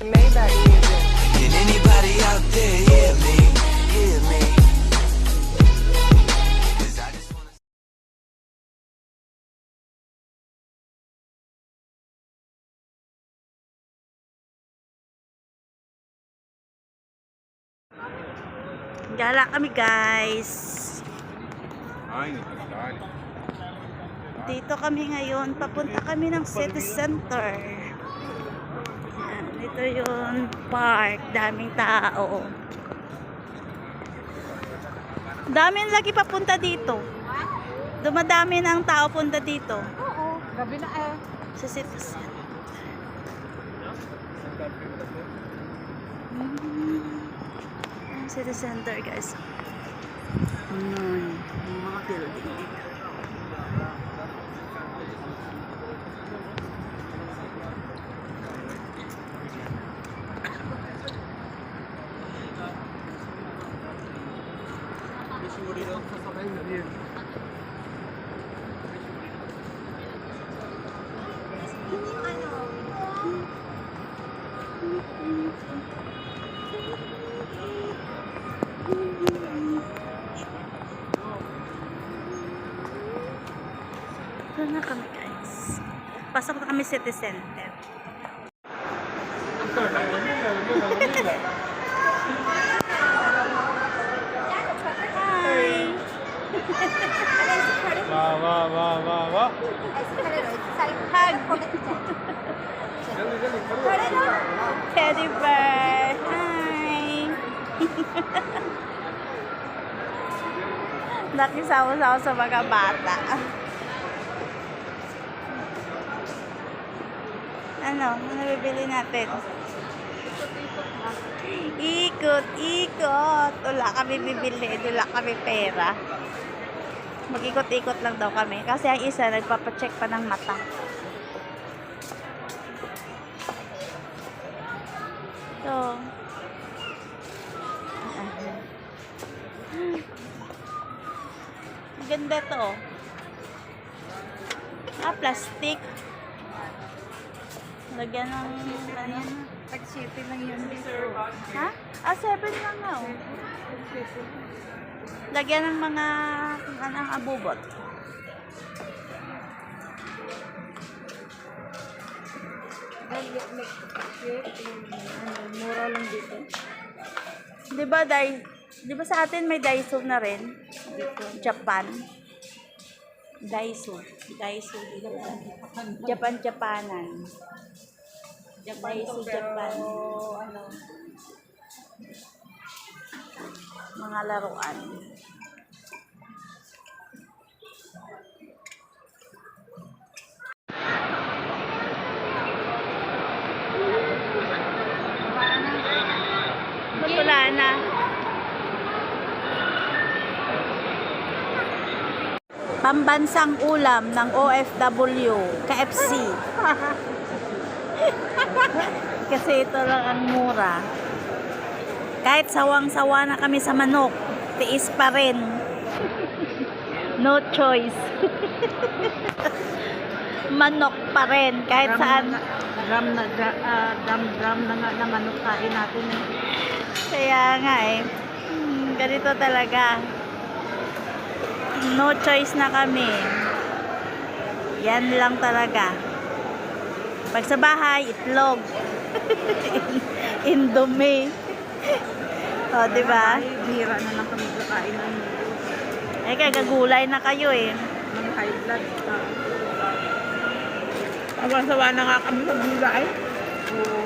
Maybach music. Can anybody out there hear me? Hear me? 'Cause I just wanna... Gala kami guys. Dito kami ngayon. Papunta kami ng city center. Yan, ito yung park. Daming tao. Daming lagi papunta dito. Dumadami na ang tao punta dito. Oo, gabi na eh. Sa city center. City center guys. Yung mga building dito. Ito na kami guys. Pasok na kami city center. Hi! Hug! Teddy bear! Hi! Nakisama-sama sa mga bata. Ano bibili natin? Ikot, ikot. Wala kami bibili, wala kami pera. Mag-ikot-ikot lang daw kami. Kasi ang isa, nagpapacheck pa ng mata. So, ganda to. Plastic. Lagyan ng ano? Tag-city lang yun dito. Ha? 7 lang nga oh. Lagyan ng mga ang abubot. Mura lang dito. 'Di ba sa atin may Daiso na rin? Japan. Daiso dito. Japanan. Daiso Japan. Ano? Mga laruan. Wala na. Pambansang ulam ng OFW, KFC. Kasi ito lang ang mura. Kahit sawang-sawa na kami sa manok, tiis pa rin. No choice. Manok pa rin, kahit saan. Drum na nga na manok kain natin. Kaya nga eh. Ganito talaga. No choice na kami. Yan lang talaga. Pag sa bahay, itlog. Indomie. O, diba? Bira na lang kami kakain ng Eh, kaya gagulay na kayo eh. mga high blood. Awa-sawa na nga kami sa gulay.